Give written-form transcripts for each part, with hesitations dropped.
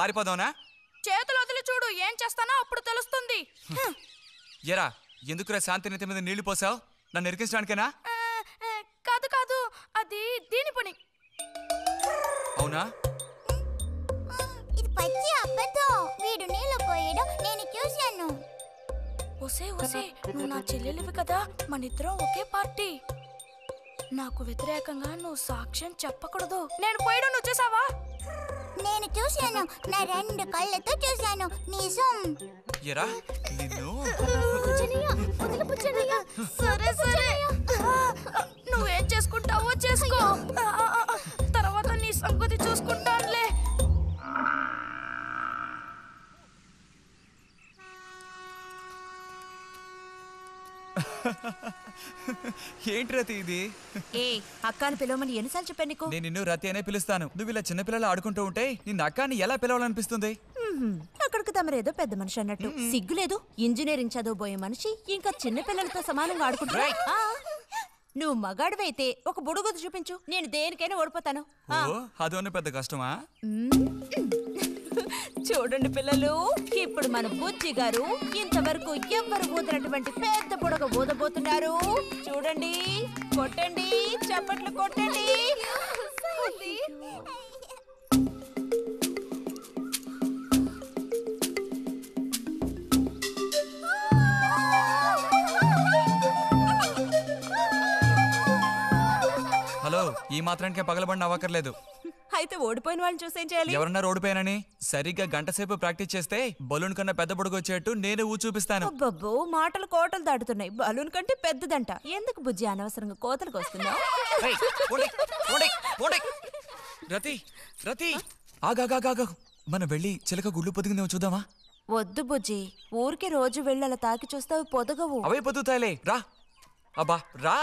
పారిపోదావునా? చేతులు వదిలి చూడు, ఏం చేస్తానో అప్పుడు తెలుస్తుంది. ఎరా ఎందుకురా శాంతి నెత్తి మీద నీళ్లు పోసావు? నన్ను ఎరికించడానికేనా? కాదు కాదు, అది దీని పని. అవునా? ఇది పచ్చి అబద్ధం. వీడు నీళ్ళు పోయడం నేను చూశాను. ఒసే ఒసే, నువ్వు నా చెల్లెలివి కదా, మన ఇద్దరం ఒకే పార్టీ. నాకు వ్యతిరేకంగా నువ్వు సాక్ష్యం చెప్పకూడదు. నేను పోయడం నువ్వు చూసావా? నేను చూశాను, నా 2 కళ్ళతో చూశాను. నిజం. ఎరా నిన్ను. సరే సరే, నువ్వేం చేసుకుంటావో చేసుకో, తర్వాత నీ సంగతి చూసుకుంటానులే. ఏంటి రతి ఇది? ఏ అక్కని పిలవమని ఎన్నిసార్లు చెప్పాను నీకు? నేను నిన్ను రతి అనే పిలుస్తాను. నువ్వు ఇలా చిన్నపిల్లలు ఆడుకుంటూ ఉంటే నిన్ను అక్కాని ఎలా పిలవాలనిపిస్తుంది? అక్కడికి తమరేదో పెద్ద మనిషి అన్నట్టు. సిగ్గులేదు? ఇంజనీరింగ్ చదవబోయే మనిషి ఇంకా చిన్న పిల్లలతో సమానంగా ఆడుకుంటా. నువ్వు మగాడివైతే ఒక బుడుగుదు చూపించు, నేను దేనికైనా ఓడిపోతాను. అదోనే పెద్ద కష్టమా? చూడండి పిల్లలు, ఇప్పుడు మన బుజ్జి గారు ఇంతవరకు ఎవ్వరు ఊదినటువంటి పెద్ద బుడగ ఊదబోతున్నారు. చూడండి, కొట్టండి, చప్పట్లు కొట్టండి. హలో, ఈ మాత్రానికే పగలబడిన అవ్వక్కర్లేదు. అయితే ఓడిపోయిన వాళ్ళని చూసేం చేయాలి? ఎవరన్నా ఓడిపోయానని? సరిగ్గా గంట సేపు ప్రాక్టీస్ చేస్తే బలూన్ కన్నా పెద్ద బుడగ వచ్చేట్టు నేనే చూపిస్తాను. అబ్బబ్బో, మాటలు కోటలు దాటుతున్నాయి. బలూన్ కంటే పెద్దదంట. ఎందుకు బుజ్జి అనవసరంగా కోతలకు వస్తున్నావు? రతి రతి ఆగాగాగా, మనం వెళ్ళి చిలక గుళ్ళు పొదిగిందేమో చూద్దామా? వద్దు బుజ్జి, ఊరికి రోజు వెళ్ళి అలా తాకి చూస్తావు, పొదగవు. అవే పొద్దుతాయిలే, రా. అబ్బా రా.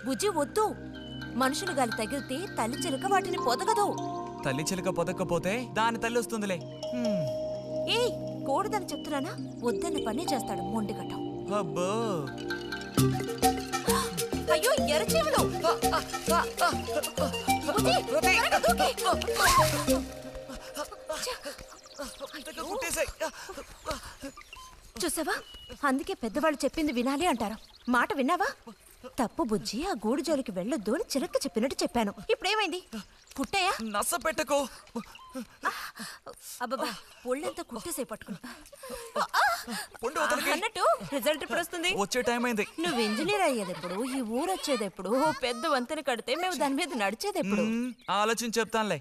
బుజ్జి వద్దు, మనుషులు గాలి తగిలితే తల్లి చిలక వాటిని పొదగదు. తల్లి చిలక పొదక్కపోతే దాని తల్లి వస్తుందిలే. ఏయ్, కూడదని చెప్తున్నానా? వద్దన్న పని చేస్తాడు మొండిగట్టం. అబ్బో, అయ్యో ఎర్రచీమలు! చూసావా, అందుకే పెద్దవాళ్ళు చెప్పింది వినాలి అంటారు. మాట విన్నావా? తప్పు బుజ్జి, ఆ గూడు జోలికి వెళ్ళొద్దు అని చిలక చెప్పినట్టు చెప్పాను. ఇప్పుడేమైంది? కుట్టాయా? నస పెట్టకో. అబ్బబ్బా, ఒళ్ళంతా కుట్టేసే పట్టుకున్నా అన్నట్టు. రిజల్ట్ ఇప్పుడు వస్తుంది. వచ్చే టైం అయింది. నువ్వు ఇంజనీర్ అయ్యేది ఎప్పుడు? ఈ ఊరు వచ్చేది ఎప్పుడు? పెద్ద వంతెన కడితే మేము దాని మీద నడిచేది ఎప్పుడు? ఆలోచించి చెప్తానులే.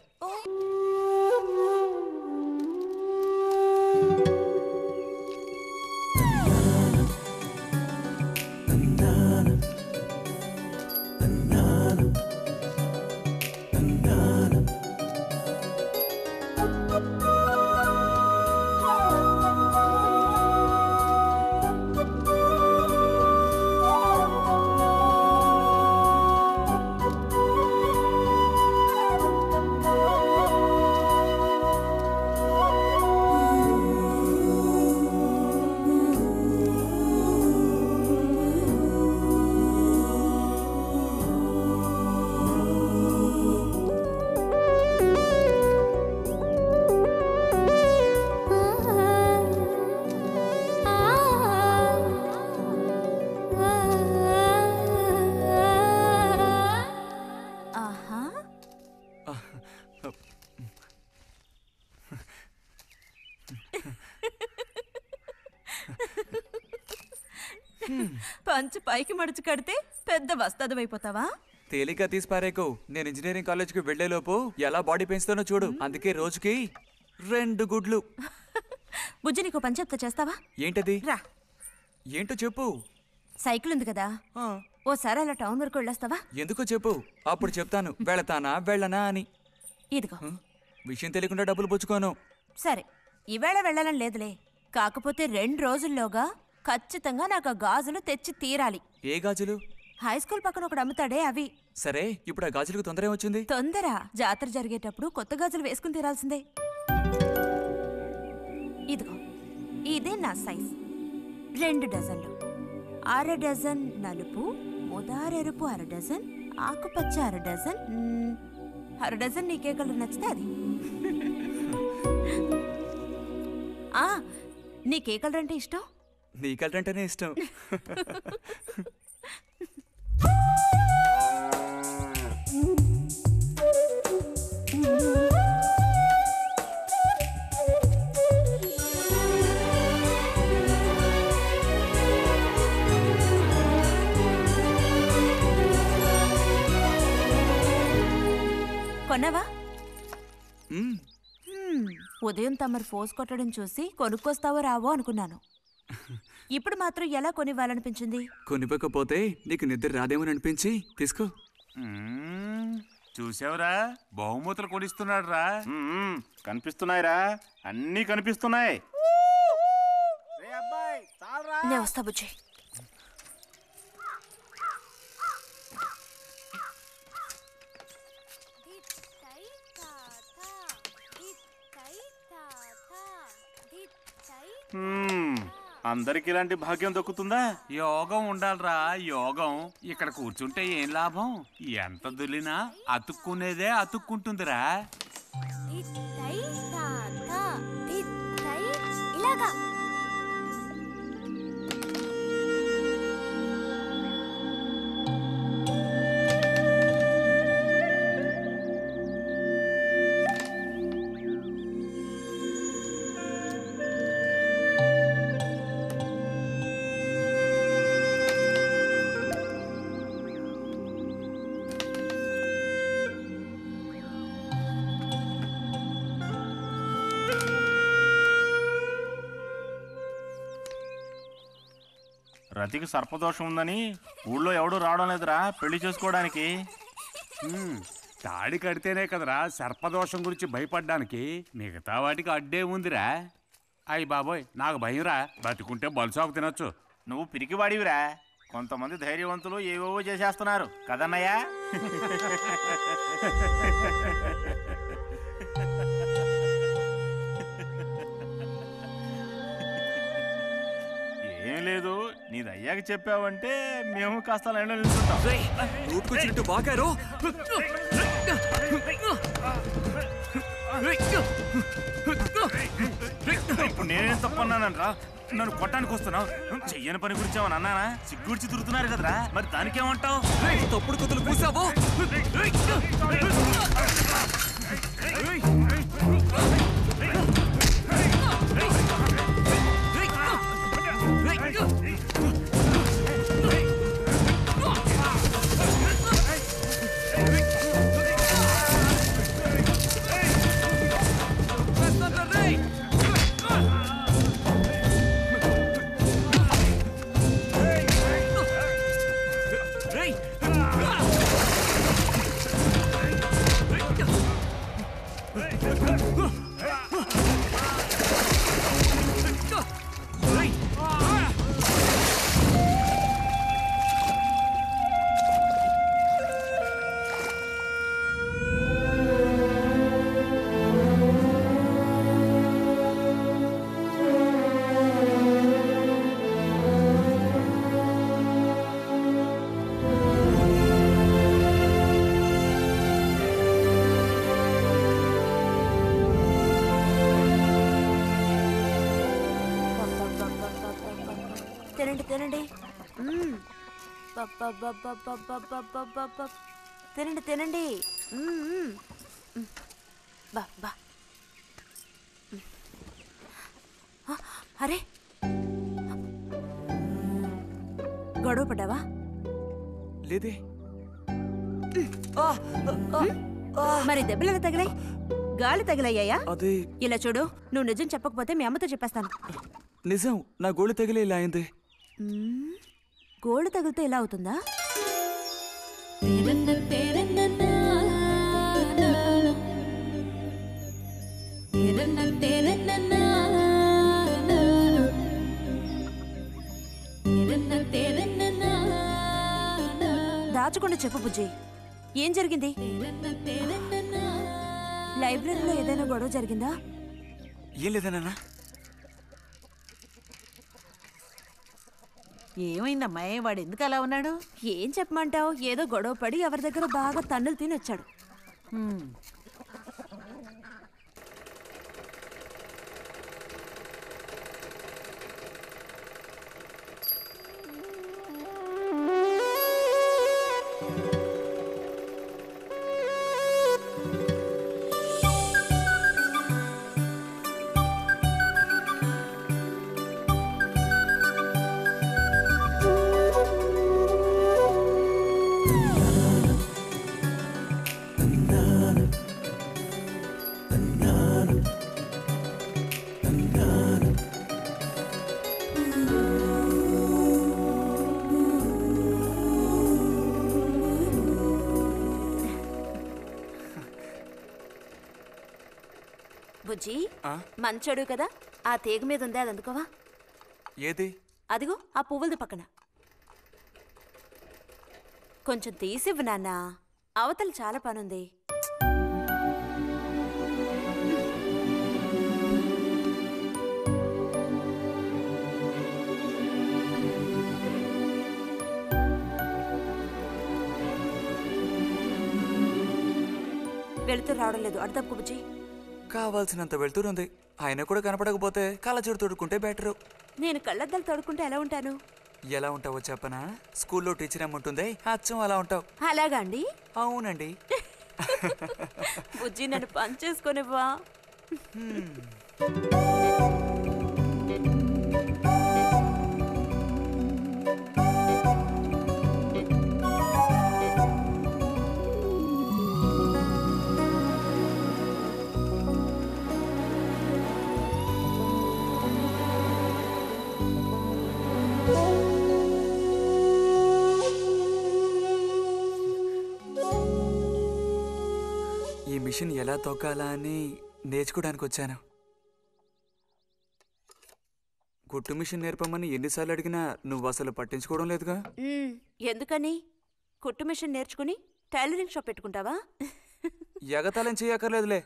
పంచు పైకి మడుచు కడితే పెద్ద వస్తాదమైపోతావా? తేలిక తీసి పారేకు. నేను ఇంజనీరింగ్ కాలేజ్కి వెళ్లేలోపు ఎలా బాడీ పెంచుతానో చూడు. అందుకే రోజుకి 2 గుడ్లు. బుజ్జి, నీకు పని చెప్తా, చేస్తావా? ఏంటది? రా. ఏంటో చెప్పు. సైకిల్ ఉంది కదా, ఓసారి అలా టౌన్ వరకు వెళ్ళొస్తావా? ఎందుకో చెప్పు, అప్పుడు చెప్తాను వెళతానా వెళ్ళనా అని. ఇదిగో. విషయం తెలియకుండా డబ్బులు పుచ్చుకోను. సరే, ఈవేళ వెళ్ళాలని లేదులే. కాకపోతే 2 రోజుల్లోగా ఖచ్చితంగా నాకు ఆ గాజులు తెచ్చి తీరాలి. ఏ గాజులు? హై స్కూల్ పక్కన ఒకడు అమ్ముతాడే అవి. సరే ఇప్పుడు ఆ గాజులకు తొందర ఏమొచ్చింది? తొందర జాతర జరిగేటప్పుడు కొత్త గాజులు వేసుకుని తీరాల్సిందే. ఇదిగో ఇదే నా సైజ్. 2 డజన్లు. అర డజన్ నలుపు, ముదారెరుపు అర డజన్, ఆకుపచ్చ అర డజన్. అర డజన్ నీకే కలర్ నచ్చితే అది. నీకే కలర్ అంటే ఇష్టం? నీ కలర్ అంటేనే ఇష్టం. కొన్నావా? ఉదయం తమరు ఫోర్స్ కొట్టడం చూసి కొనుక్కొస్తావో రావో అనుకున్నాను. ఇప్పుడు మాత్రం ఎలా కొనివ్వాలనిపించింది? కొనివ్వకపోతే నీకు నిద్ర రాదేమని అనిపించి తీసుకో. చూసావురా, బహుమతులు కొనిస్తున్నాడు రా. కనిపిస్తున్నాయిరా, అన్నీ కనిపిస్తున్నాయి. నేను వస్తా బుజ్జి. అందరికి ఇలాంటి భాగ్యం దక్కుతుందా? యోగం ఉండాలిరా, యోగం. ఇక్కడ కూర్చుంటే ఏం లాభం? ఎంత దులినా అతుక్కునేదే అతుక్కుంటుందిరా. ఇలాగా రతికి సర్పదోషం ఉందని ఊళ్ళో ఎవడూ రావడం లేదురా పెళ్లి చేసుకోవడానికి. తాడి కడితేనే కదరా సర్పదోషం గురించి భయపడ్డానికి, మిగతా వాటికి అడ్డే ఉందిరా. అయ్యి బాబోయ్, నాకు భయంరా. బతుకుంటే బలుసాకు తినొచ్చు. నువ్వు పిరికివాడివిరా. కొంతమంది ధైర్యవంతులు ఏవేవో చేసేస్తున్నారు కదన్నయ్యా. ఏం లేదు, నీది అయ్యాక చెప్పావంటే మేము కాస్త లైన్లో నిల్చుంటాం. నోటుకొచ్చినట్టు బాగారు. ఇప్పుడు నేనేం తప్పన్నానరా? నన్ను కొట్టడానికి వస్తున్నావు. చెయ్యని పని గురించి ఏమన్నా అన్నానా? సిగ్గుడిచి తిరుగుతున్నారు కదరా, మరి దానికేమంటావు? తప్పుడు కుతులు పూసావు. తినండి తినండి. తినండి తినండి. బా అరే, గొడవ పడ్డావా? లేదే. మరి దెబ్బలు ఎలా తగిలాయి? గాలి తగిలయ్యాయా? అదే. ఇలా చూడు, నువ్వు నిజం చెప్పకపోతే మీ అమ్మతో చెప్పేస్తాను. నిజం, నా గోళ్ళు తగిలే ఇలా అయింది. గోళ్ళు తగిలితే ఇలా అవుతుందా? దాచకుండా చెప్పు బుజ్జి, ఏం జరిగింది? లైబ్రరీలో ఏదైనా గొడవ జరిగిందా? ఏం లేదన్నా. ఏమైందమ్మా, వాడు ఎందుకు అలా ఉన్నాడు? ఏం చెప్పమంటావు, ఏదో గొడవ పడి ఎవరి దగ్గర బాగా తన్నులు తిని వచ్చాడు. బుజ్జి, మంచోడు కదా, ఆ తీగ మీద ఉంది, అది అందుకోవా? ఏది? అదిగో ఆ పువ్వులది పక్కన. కొంచెం తీసివ్వు నాన్న, అవతల చాలా పనుంది. వెళుతూ రావడం లేదు, అటు తప్పుకు బుజ్జి. కావాల్సినంత వెళ్తురుంది, ఆయన కూడా కనపడకపోతే కళ్ళజోడు తొడుక్కుంటే బెటరు. నేను కళ్ళద్దాలు తొడుక్కుంటే ఎలా ఉంటాను? ఎలా ఉంటావో చెప్పనా? స్కూల్లో టీచర్ ఏముంటుంది, అచ్చం అలా ఉంటావు. అలాగా అండి? అవునండి. బుజ్జి, నన్ను పని చేసుకునివ్వా. ఈ మిషన్ ఎలా తొక్కాలా అని నేర్చుకోవడానికి వచ్చాను. కుట్టు మిషన్ నేర్పమని ఎన్నిసార్లు అడిగినా నువ్వు అసలు పట్టించుకోవడం లేదుగా. ఎందుకని? కుట్టు మిషన్ నేర్చుకుని టైలరింగ్ షాప్ పెట్టుకుంటావా? ఎగతాళం చేయక్కర్లేదులే.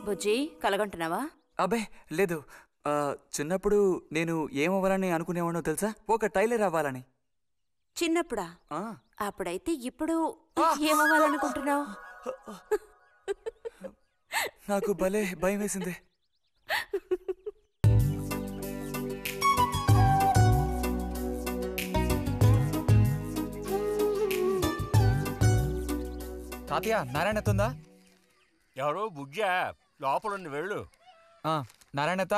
బుజ్జి, కలగంటున్నావా? అబ్బే లేదు. చిన్నప్పుడు నేను ఏమవ్వాలని అనుకునేవాడో తెలుసా? ఒక టైలర్ అవ్వాలని. చిన్నప్పుడా? ఆ, అప్పుడైతే ఇప్పుడు ఏమవ్వాలనుకుంటున్నావు? నాకు భలే భయం వేసింది. తాతయ్య, నారాయణతుందా? ఎవరు? బుజ్జా లోపలుండి వెళ్ళు. నారాయణత,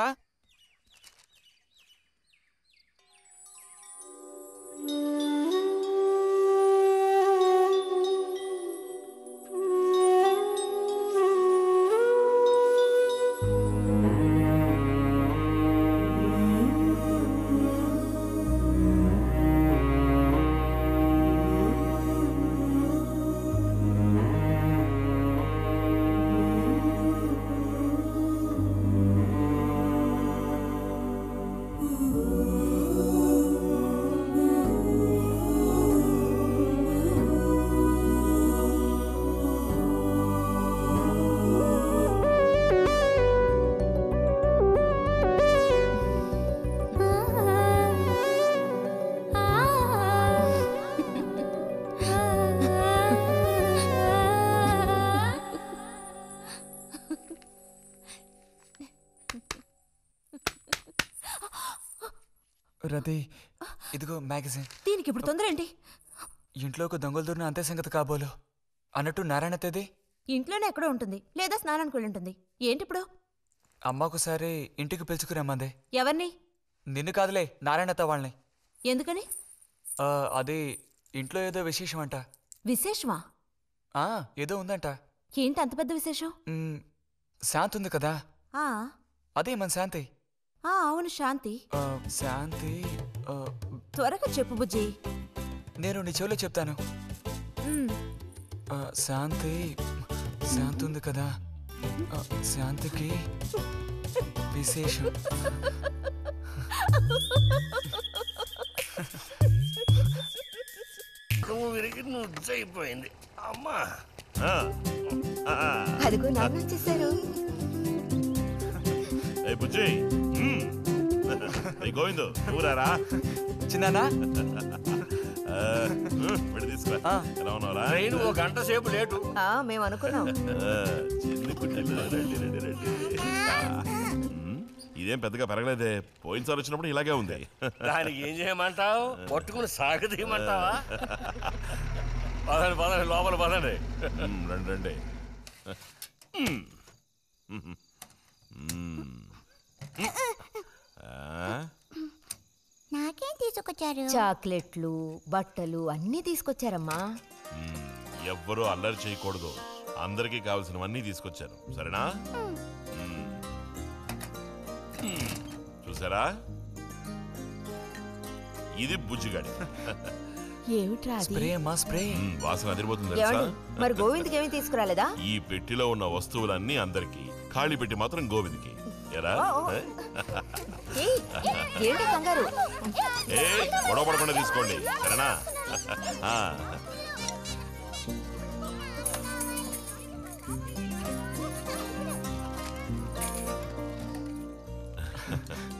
రతి, ఇదిగో మ్యాగజైన్. దీనికి ఇప్పుడు తొందర ఏంటి? ఇంట్లో ఒక దొంగలు దూరిన అంతే సంగతి కాబోలు. అన్నట్టు నారాయణతేది? ఇంట్లోనే ఎక్కడో ఉంటుంది, లేదా స్నానానికి వెళ్ళి ఉంటుంది. ఏంటి ఇప్పుడు? అమ్మకుసారి ఇంటికి పిలుచుకురమ్మందే. ఎవరిని? నిన్ను కాదులే, నారాయణత వాళ్ళని. ఎందుకని? అది ఇంట్లో ఏదో విశేషం అంట. విశేషమా? ఏదో ఉందంట. ఏంటి అంత పెద్ద విశేషం? శాంతి ఉంది కదా, ఆ అదే మన శాంతి. అవును, శాంతి. శాంతి త్వరగా చెప్పు బుజ్జి. నేను నీ చెవిలో చెప్తాను. శాంతి శాంతి ఉంది కదా, శాంతికి విశేషం. నువ్వు విరిగి నువ్వు అమ్మా. అదిగో నాన్న వచ్చేసారు. గోవిందు ఊరారా చిన్నానా? తీసుకురా. ఎలా ఉన్నారా? ట్రైన్ 1 గంట సేపు లేటు. మేము అనుకున్నాం. చిన్ని కుట్టెలు రండి రండి రండి. ఇదేం పెద్దగా పెరగలేదే, పోయినసారి వచ్చినప్పుడు ఇలాగే ఉంది. దానికి ఏం చేయమంటావు? పట్టుకుని సాగదీయమంటావా? పదండి పదండి, లోపల పదండి. రండి రండి. నాకేం తీసుకొచ్చారు? చాక్లెట్లు, బట్టలు అన్నీ తీసుకొచ్చారమ్మా. ఎవ్వరూ అల్లరి చేయకూడదు, అందరికీ కావాల్సినవన్నీ తీసుకొచ్చాను, సరేనా? చూసారా, ఇది బుజ్జిగాడి. ఏమిట్రా అది? స్ప్రే అమ్మా, స్ప్రే. వాసన అదిరిపోతుంది తెలుసా? మరి గోవింద్కి ఏమీ తీసుకురాలేదా? ఈ పెట్టిలో ఉన్న వస్తువులన్నీ అందరికి, ఖాళీ పెట్టి మాత్రం గోవింద్కి. ఎరా ఏంటి కంగారు? గొడవ పడకుండా తీసుకోండి, సరేనా?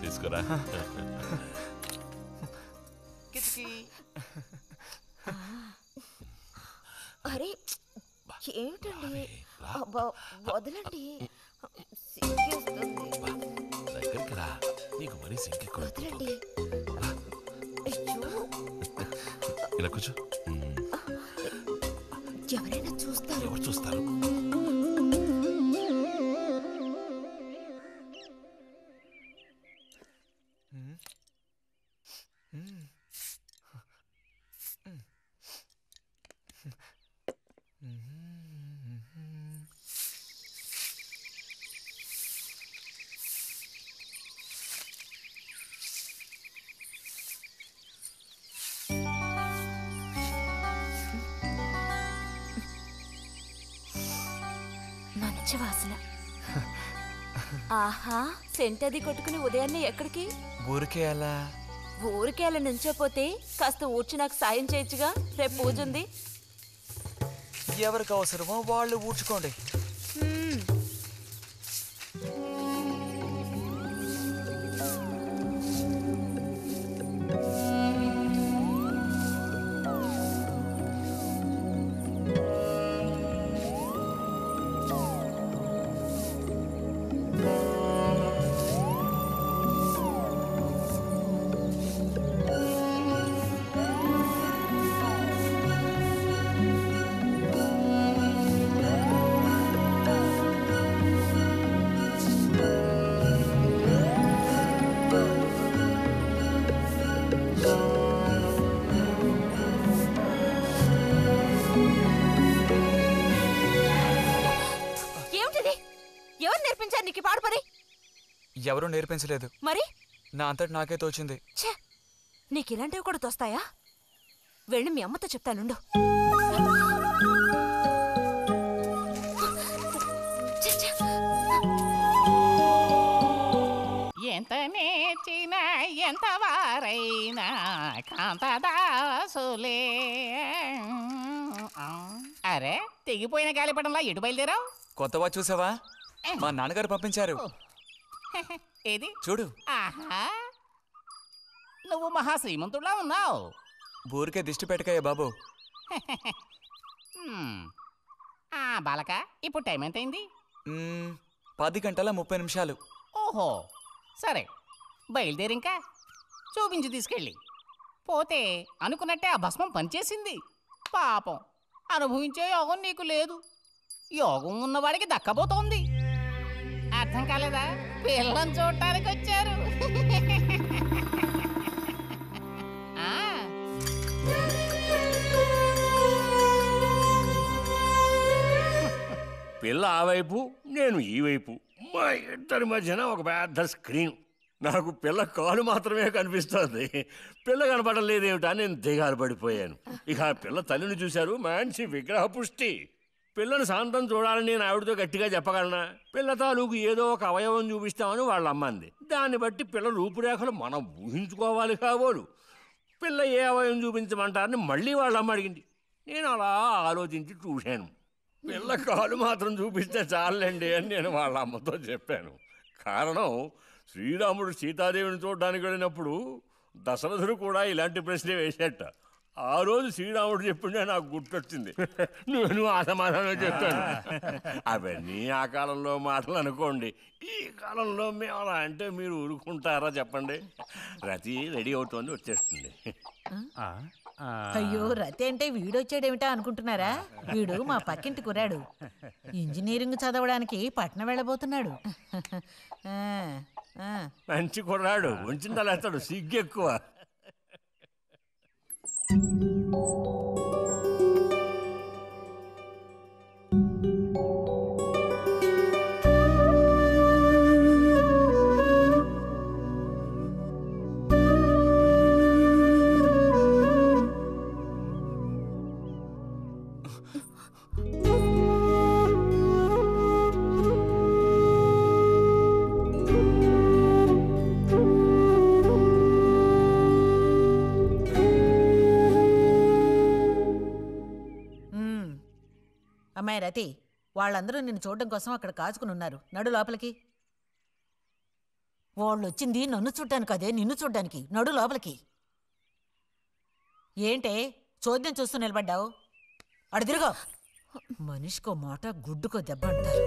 తీసుకురా. అరే ఏమిటండి, వదలండి. దగ్గరికి రా, నీకు మరీ వదలండి. ఇలా కూర్చో. ఎవరైనా చూస్తారు. ఎవరు చూస్తారు? మంచి వాసన. ఆహా, సెంట్ అది కొట్టుకుని ఉదయాన్నే ఎక్కడికి? ఊరికే అలా. ఊరికే అలా నుంచోపోతే కాస్త ఊడ్చి నాకు సాయం చేయొచ్చుగా, రేపు పూజ ఉంది. ఎవరికి అవసరమో వాళ్ళు ఊడ్చుకోండి. ఎవరూ నేర్పించలేదు. మరి నా అంతటి నాకే తోచింది. నీకు ఇలాంటివి కూడా తోస్తాయా? వెళ్ళి మీ అమ్మతో చెప్తానుండు. ఎంత నేర్చిన ఎంత వారైనా కాంతదాసులే. అరే, తెగిపోయిన గాలిపటంలా ఎటు బయలుదేరావు? కొత్తవా చూసావా? మా నాన్నగారు పంపించారు. ఏది చూడు. ఆహా, నువ్వు మహా శ్రీమంతుడులా ఉన్నావు. ఊరికే దిష్టి పెట్టకయ్యా బాబు. బాలక, ఇప్పుడు టైం ఎంతైంది? 10:30 ఓహో, సరే బయలుదేరి. ఇంకా చూపించి తీసుకెళ్ళి. పోతే అనుకున్నట్టే ఆ భస్మం పనిచేసింది. పాపం, అనుభవించే యోగం నీకు లేదు. యోగం ఉన్నవాడికి దక్కబోతోంది. అర్థం కాలేదా? పిల్లని చూడటానికి వచ్చారు. ఆ, పిల్ల ఆ వైపు, నేను ఈ వైపు, మా ఇద్దరి మధ్యన ఒక పెద్ద స్క్రీన్. నాకు పిల్ల కాలు మాత్రమే కనిపిస్తోంది. పిల్ల కనపడడం లేదేమిటా నేను దిగాలు పడిపోయాను. ఇక ఆ పిల్ల తల్లిని చూశారు, మంచి విగ్రహ పుష్టి. పిల్లని శాంతం చూడాలని నేను ఆవిడతో గట్టిగా చెప్పగలనా? పిల్ల తాలూకు ఏదో ఒక అవయవం చూపిస్తామని వాళ్ళ అమ్మంది. దాన్ని బట్టి పిల్ల రూపురేఖలు మనం ఊహించుకోవాలి కాబోలు. పిల్ల ఏ అవయవం చూపించమంటారని మళ్ళీ వాళ్ళ అమ్మ అడిగింది. నేను అలా ఆలోచించి చూశాను. పిల్ల కాలు మాత్రం చూపిస్తే చాలండి అని నేను వాళ్ళ అమ్మతో చెప్పాను. కారణం, శ్రీరాముడు సీతాదేవిని చూడడానికి వెళ్ళినప్పుడు దశరథుడు కూడా ఇలాంటి ప్రశ్నే వేసేట. ఆ రోజు శ్రీరాముడు చెప్పిండే నాకు గుర్తొచ్చింది. నేను ఆ సమాధానం చెప్పాను. అవన్నీ ఆ కాలంలో మాటలు అనుకోండి. ఈ కాలంలో మేము అలా అంటే మీరు ఊరుకుంటారా చెప్పండి? రతి రెడీ అవుతోంది, వచ్చేస్తుంది. అయ్యో, రతి అంటే వీడొచ్చాడేమిటా అనుకుంటున్నారా? వీడు మా పక్కింటి కుర్రాడు. ఇంజనీరింగ్ చదవడానికి పట్నం వెళ్ళబోతున్నాడు. మంచి కుర్రాడు, ఉంచిందా లేస్తాడు, సిగ్గు ఎక్కువ. అమ్మాయి రతి, వాళ్ళందరూ నిన్ను చూడడం కోసం అక్కడ కాచుకుని ఉన్నారు. నడు లోపలికి. వాళ్ళు వచ్చింది నన్ను చూడ్డానికి, అదే నిన్ను చూడ్డానికి. నడు లోపలికి. ఏంటే చోద్యం చూస్తూ నిలబడ్డావు? అడు తిరుగో. మనిషికో మాట, గుడ్డుకో దెబ్బ అంటారు.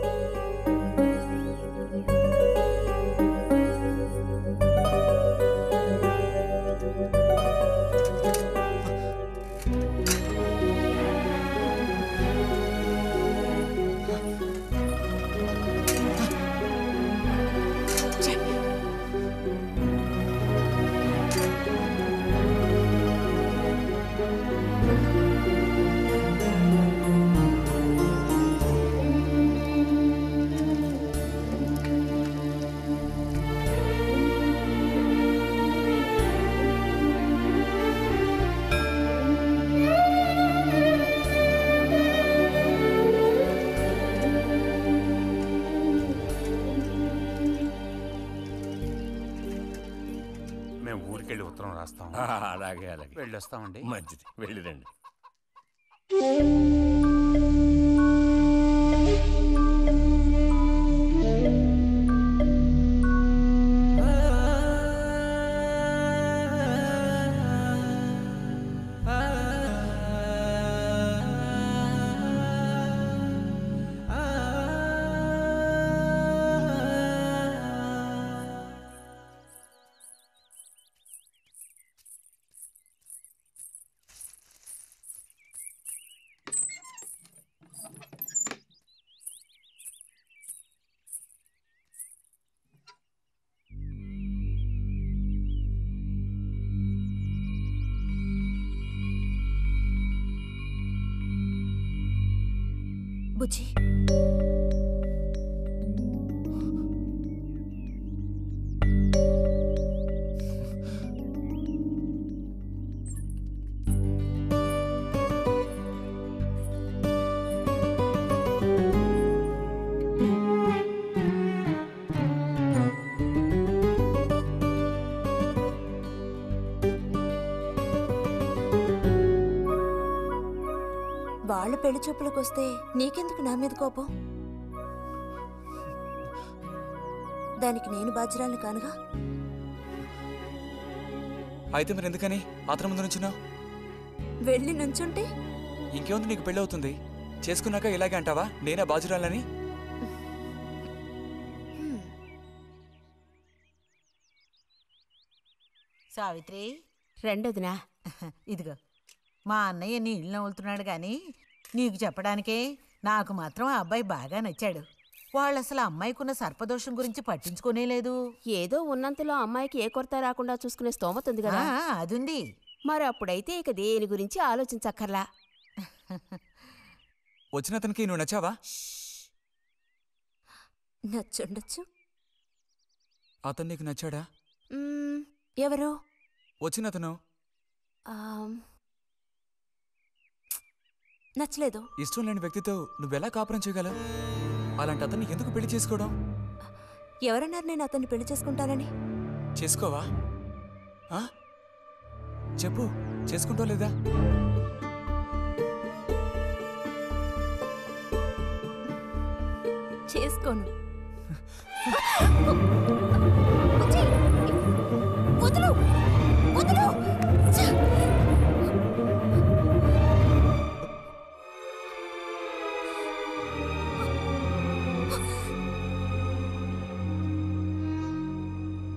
ఊరికెళ్ళి ఉత్తరం రాస్తాం. అలాగే అలాగే, వెళ్ళొస్తామండి. మంచిది, వెళ్ళిరండి. బుజ్జి, వాళ్ళ పెళ్లి చూపులకు వస్తే నీకెందుకు నా మీద కోపం? దానికి నేను బాధ్యురాలిని కానుగా. అయితే మరి ఎందుకని ఆత్రం ముందు నుంచున్నావు? వెళ్ళి నుంచుంటే ఇంకేముంది, నీకు పెళ్ళి అవుతుంది. చేసుకున్నాక ఇలాగే అంటావా నేనే బాధ్యురాలని? సావిత్రి, రెండోదినా, ఇదిగో మా అన్నయ్య నీ ఇల్లు నవ్వులుతున్నాడు కానీ నీకు చెప్పడానికే. నాకు మాత్రం ఆ అబ్బాయి బాగా నచ్చాడు. వాళ్ళు అసలు అమ్మాయికున్న సర్పదోషం గురించి పట్టించుకోనే లేదు. ఏదో ఉన్నంతలో అమ్మాయికి ఏ కొరత రాకుండా చూసుకునే స్తోమత ఉంది కదా. అదుంది. మరి అప్పుడైతే ఇక దేని గురించి ఆలోచించక్కర్లా. వచ్చిన అతనికి నువ్వు నచ్చావా? నచ్చుండొచ్చు. అతను నీకు నచ్చాడా? ఎవరు? వచ్చిన అతను నచ్చలేదు. ఇష్టం లేని వ్యక్తితో నువ్వెలా కాపురం చేయగలవు? అలాంటి అతన్ని ఎందుకు పెళ్లి చేసుకోవడం? ఎవరన్నారు నేను అతన్ని పెళ్లి చేసుకుంటానని? చేసుకోవా? చెప్పు, చేసుకుంటావు లేదా? చేసుకోను. వదులు వదులు.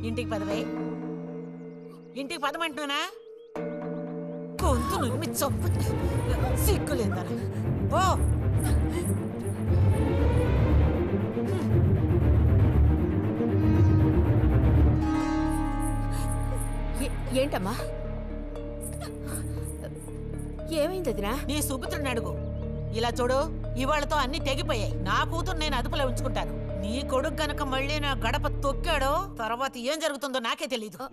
ఇంటికి పదవే. ఇంటికి పదమంటున్నానా? గొంతు నువ్వు చంపు. సిగ్గులేదా? ఓ ఏంటమ్మా, ఏమైంది వదినా? నీ సుపుత్రుని అడుగు. ఇలా చూడు, ఇవాళతో అన్ని తెగిపోయాయి. నా కూతురు నేను అదుపులో ఉంచుకుంటాను. నీ కొడుకు గనక మళ్ళీ నా గడప తొక్కాడో తర్వాత ఏం జరుగుతుందో నాకే తెలీదు.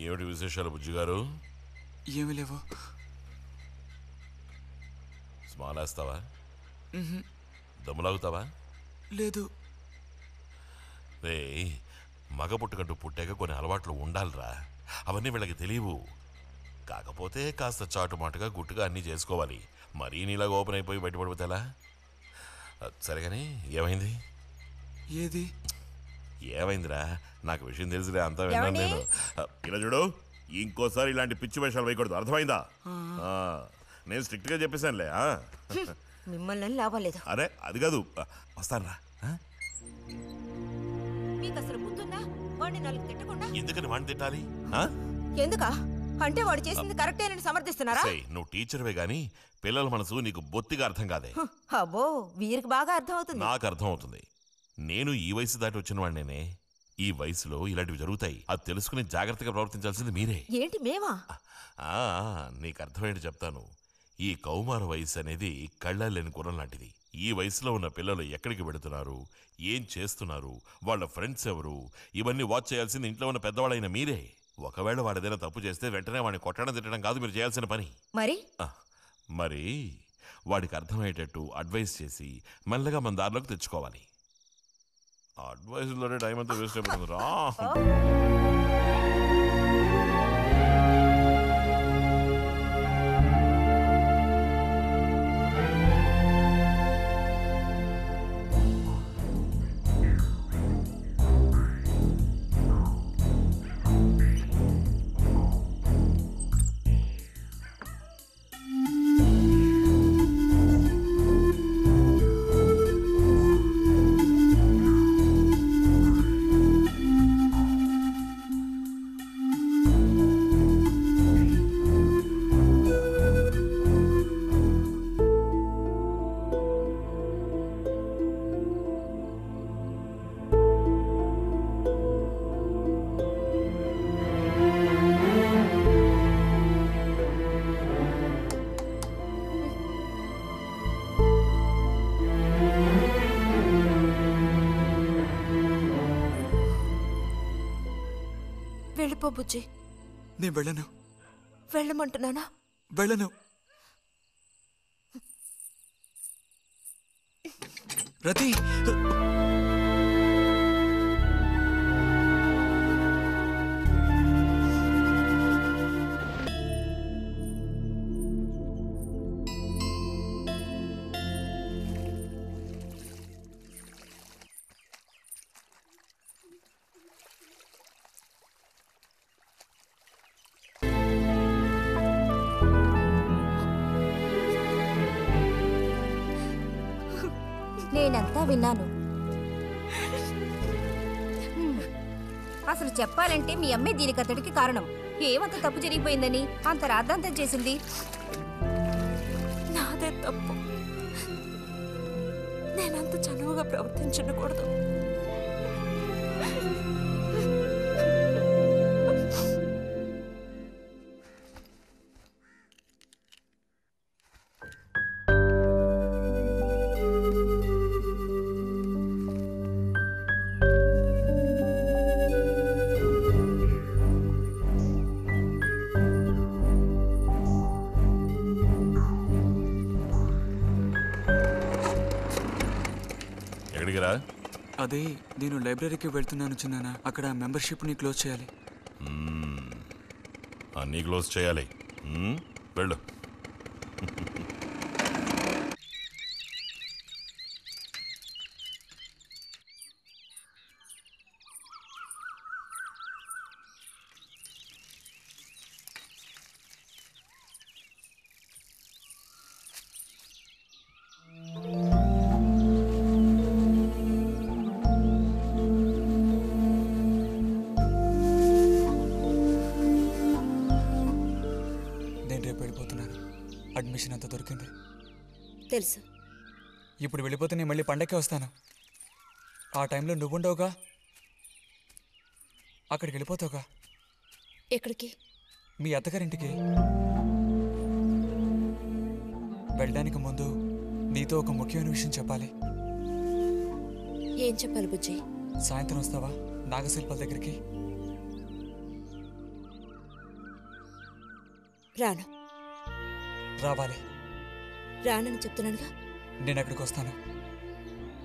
ఏమిటి విశేషాలు బుజ్జిగారు? ఏమీ లేవు. స్మాలేస్తావా? దమ్ములాగుతావా? లేదు. రే, మగ పుట్టుకంటూ పుట్టాక కొన్ని అలవాట్లు ఉండాలిరా. అవన్నీ వీళ్ళకి తెలియవు. కాకపోతే కాస్త చాటుమాటుగా గుట్టుగా అన్నీ చేసుకోవాలి. మరీ నీలాగా ఓపెన్ అయిపోయి బయటపడిపోతే ఎలా? సరేగాని ఏమైంది? ఏది ఏమైందిరా? నాకు విషయం తెలుసులే, అంతా విన్నాను నేను. ఇలా చూడు, ఇంకోసారి ఇలాంటి పిచ్చి వేషాలు వేయకూడదు, అర్థమైందా? నేను స్ట్రిక్ట్ గా చెప్పేశానులే. మిమ్మల్ని లాభలేదు. అరే అది కాదు, వస్తానురా. మీకు అసలు బుద్ధుందా? వాడిని నాలుగు తిట్టకుండా ఎందుకని వాడిని తిట్టాలి? ఎందుకా? అంటే వాడు చేసింది కరెక్టేనని సమర్థిస్తున్నారా? నువ్వు టీచర్వే గాని పిల్లల మనసు నీకు బొత్తిగా అర్థం కాదే. అబ్బో, వీరికి బాగా అర్థం అవుతుంది. నాకు అర్థం అవుతుంది. నేను ఈ వయసు దాటి వచ్చిన వాడినేనే. ఈ వయసులో ఇలాంటివి జరుగుతాయి. అది తెలుసుకుని జాగ్రత్తగా ప్రవర్తించాల్సింది మీరే. ఏంటి మేమా? నీకు అర్థమయ్యేది చెప్తాను. ఈ కౌమార వయసు అనేది కళ్ళలేని గుర్రం లాంటిది. ఈ వయసులో ఉన్న పిల్లలు ఎక్కడికి వెళుతున్నారు, ఏం చేస్తున్నారు, వాళ్ళ ఫ్రెండ్స్ ఎవరు, ఇవన్నీ వాచ్ చేయాల్సింది ఇంట్లో ఉన్న పెద్దవాళ్ళైన మీరే. ఒకవేళ వాడేదైనా తప్పు చేస్తే వెంటనే వాడిని కొట్టడం తిట్టడం కాదు మీరు చేయాల్సిన పని. మరి వాడికి అర్థమయ్యేటట్టు అడ్వైస్ చేసి మెల్లగా మన దారిలోకి తెచ్చుకోవాలి. అడ్వైస్లోనే టైం అంతా వేస్ట్ అయిపోతుంది రా. వెళ్ళిపో బుజ్జి. నేను వెళ్ళను. వెళ్ళమంటున్నానా? వెళ్ళను. రతి, నేనంతా విన్నాను. అసలు చెప్పాలంటే మీ అమ్మే దీనికి అతడికి కారణం. ఏమంత తప్పు జరిగిపోయిందని అంత రాద్ధాంతం చేసింది? నాదే తప్పు. నేనంత చనువుగా ప్రవర్తించకూడదు. అదే నేను లైబ్రరీకి వెళ్తున్నాను చిన్నానా. అక్కడ మెంబర్షిప్ని క్లోజ్ చేయాలి. అన్నీ క్లోజ్ చేయాలి. వెళ్ళు. అడ్మిషన్ అంతా దొరికింది. తెలుసు. ఇప్పుడు వెళ్ళిపోతే నేను మళ్ళీ పండక్కి వస్తాను. ఆ టైంలో నువ్వుండవుగా, అక్కడికి వెళ్ళిపోతావుగా. ఎక్కడికి? మీ అత్తగారింటికి. వెళ్ళడానికి ముందు నీతో ఒక ముఖ్యమైన విషయం చెప్పాలి. ఏం చెప్పాలి బుజ్జి? సాయంత్రం వస్తావా నాగశిల్పాల దగ్గరికి? రాను. రావాలి. రానని చెప్తున్నానుగా. నేను అక్కడికి వస్తాను,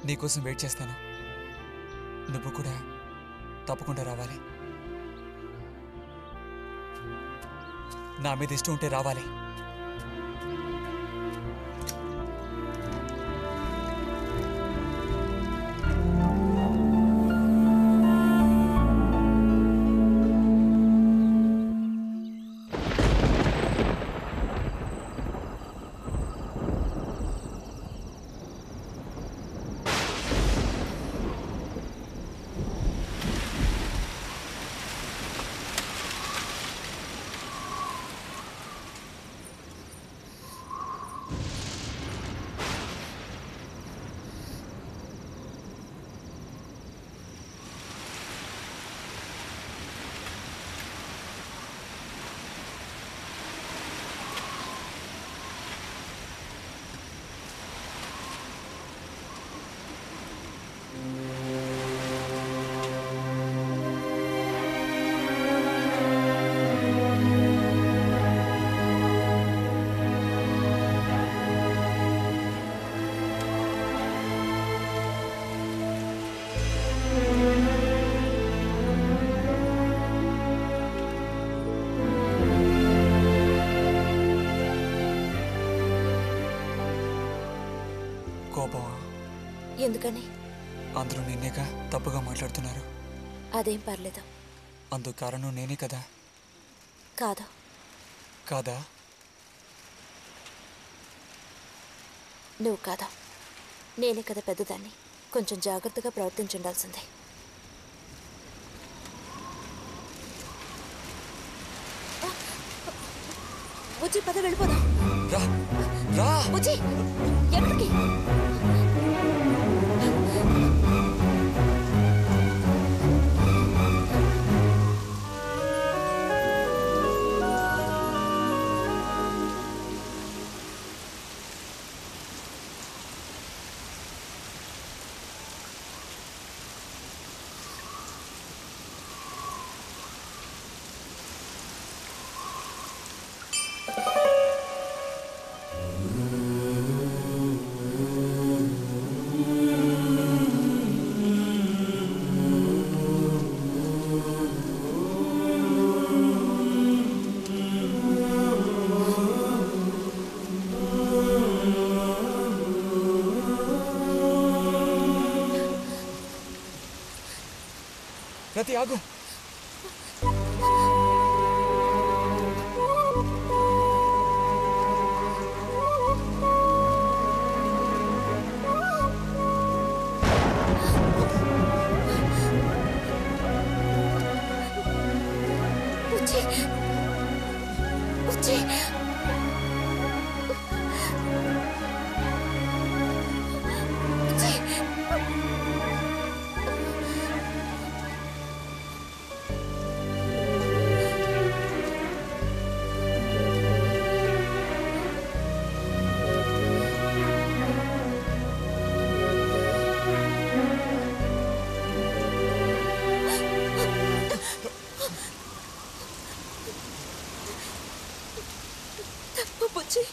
నీకోసం వెయిట్ చేస్తాను. నువ్వు కూడా తప్పకుండా రావాలి. నా మీద ఇష్టం ఉంటే రావాలి. ఎందుకని? అందరూ నిన్నేగా తప్పుగా మాట్లాడుతున్నారు. అదేం పర్లేదు. అందుకు కారణం నేనే కదా. కాదు. కాదా? నువ్వు కాదా, నేనే కదా పెద్దదాన్ని. కొంచెం జాగ్రత్తగా ప్రవర్తించుండాల్సిందే. బుజ్జి పద వెళ్ళిపోదాం. బుజ్జి ఎక్కడికి? రతి ఆగు. బుజ్జి బుజ్జి బుజ్జి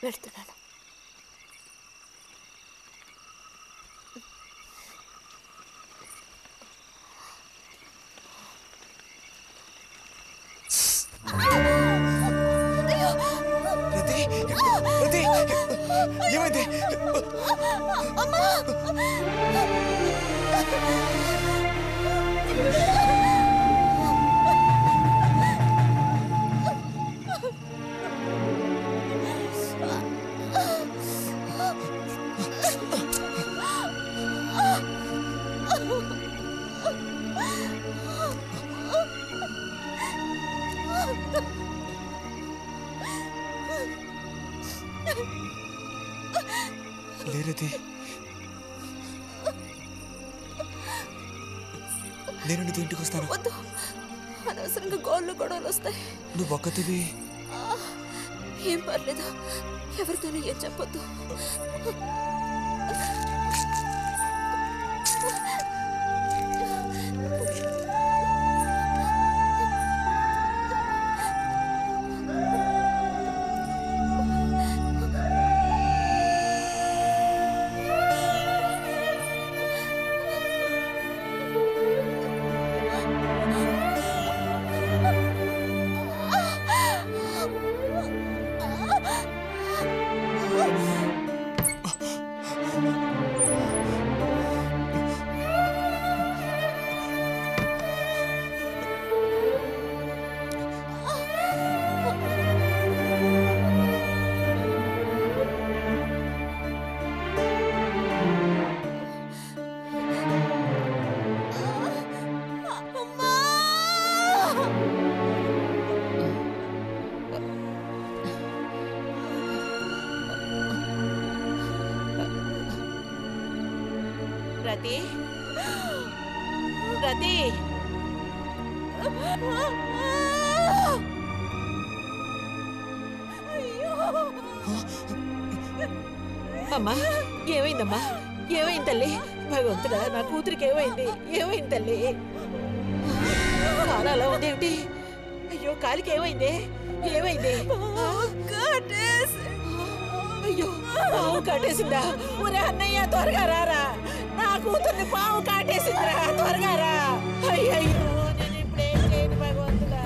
వెళ్తున్నాను. Ah! ఏమైంది? లేరది, నేను నీతో ఇంటికి వస్తాను. వద్దు, అనవసరంగా గోళ్ళు గొడవలు వస్తాయి. నువ్వు ఒక్కతివి. ఏం పర్లేదు, ఎవరితోనూ ఏం చెప్పొద్దు. రతి, రతి, అమ్మా ఏమైందమ్మా? ఏమైంది తల్లి? భగవంతుడా, నా కూతురికి ఏమైంది? ఏమైంది తల్లి? కాలు అలా ఉందేమిటి? అయ్యో, కాలికి ఏమైంది? ఏమైంది? అయ్యో, పాము కాటేసిందా? ఒరే అన్నయ్య, త్వరగా రారా, నా కూతుర్ని పాము కాటేసిందిరా, త్వరగా రా. అయ్యో, నేను ఇప్పుడేం చేయను భగవంతుడా.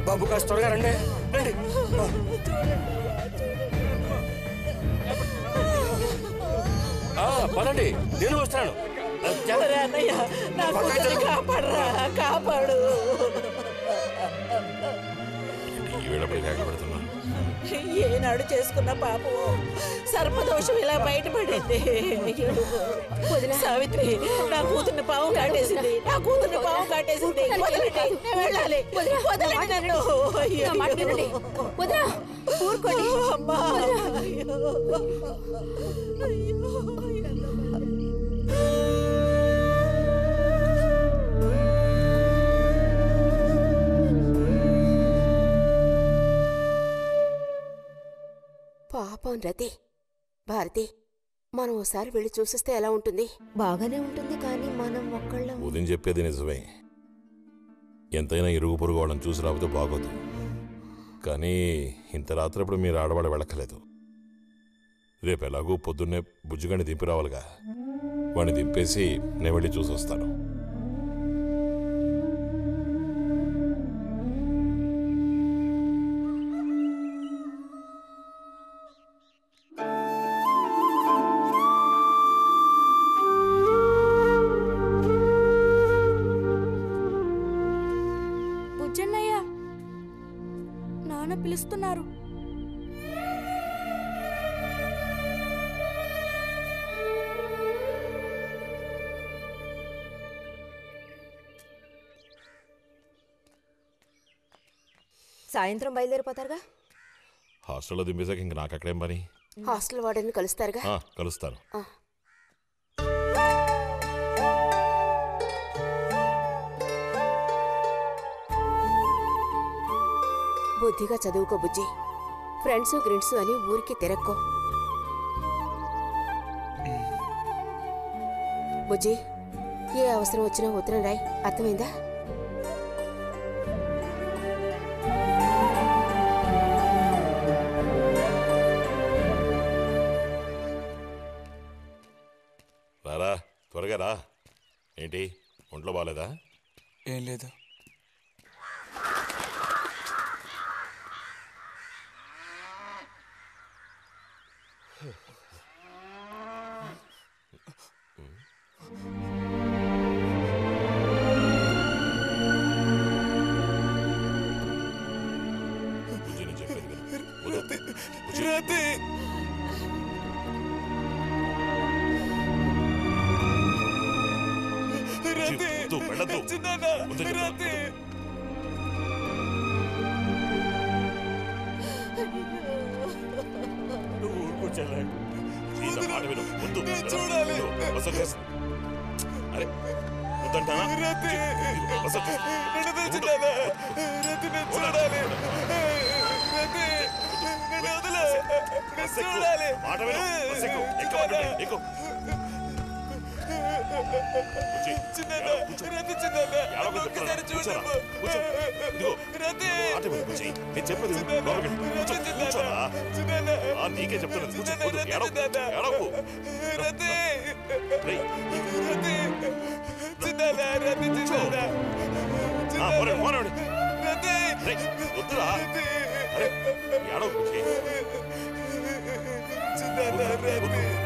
బాబు కాస్త త్వరగా రండి. పదండి, నేను వస్తాను. అన్నయ్య, నా కూతుర్ని కాపాడరా, కాపాడు. ఏనాడు చేసుకున్న పాపం సర్పదోషం ఇలా బయటపడింది. సావిత్రి, నా కూతుర్ని పాము కాటేసింది, నా కూతుర్ని పాము కాటేసింది. వెళ్ళాలి, వదలండి నన్ను. ఊరుకోండి అమ్మా. పాపం రతి. భారతి, మనం ఓసారి వెళ్ళి చూసిస్తే ఎలా ఉంటుంది? బాగానే ఉంటుంది, కానీ మనం ఒక్కళ్ళం. ఉదయం చెప్పేది నిజమే. ఎంతైనా ఇరుగు పొరుగు వాళ్ళని చూసి రాకపోతే బాగోదు. కానీ ఇంత రాత్రప్పుడు మీరు ఆడవాడ వెళ్ళక్కలేదు. రేపు ఎలాగూ పొద్దున్నే బుజ్జిగాని దింపి రావాలిగా. వాడిని దింపేసి నేను వెళ్ళి చూసి వస్తాను. బుజ్జన్నయ్య, నాన్న పిలుస్తున్నారు. సాయంత్రం బయలుదేరిపోతారుగా? హాస్టల్లో దింపేశాక ఇంక నాకు అక్కడేం పని? హాస్టల్ వార్డెన్ కలుస్తారుగా? కలుస్తాను. బుద్ధిగా చదువుకో బుజ్జి. ఫ్రెండ్స్ గ్రిండ్స్ అని ఊరికి తిరక్కో. బుజ్జి, ఏ అవసరం వచ్చినా ఉత్తరం రాయ్, అర్థమైందా? రారా, త్వరగా రా. ఏంటి, ఒంట్లో బాగాలేదా? ఏం లేదు. బుజ్జి, వద్దు, వెళ్ళొద్దు. వద్దు చెప్తాను. నువ్వు ఊరుకోచాలా? ఈ నా మాట విను. వద్దు. ఇదిగో, బస్ వచ్చేసి. అరే వద్దంటానా? ఇదిగో, బస్ వచ్చేసి. బస్ ఎక్కు. మాట విను. బస్ ఎక్కు. ఎక్కమంటే ఎక్కు. బుజ్జి, కూర్చో. ఏడవకు చెప్తున్నాను. కూర్చోరా. కూర్చో. ఇదిగో, మాట విను బుజ్జి. నేను చెప్పేది విను. లోపలికి వెళ్ళు. కూర్చో. కూర్చోరా. నీకే చెప్తున్నాను. కూర్చో. వద్దు. ఏడవకు. ఏడవకు. రేయ్. పోరండి, పోరండి. రేయ్, వద్దురా. అరే ఏడవకు బుజ్జి. వద్దు.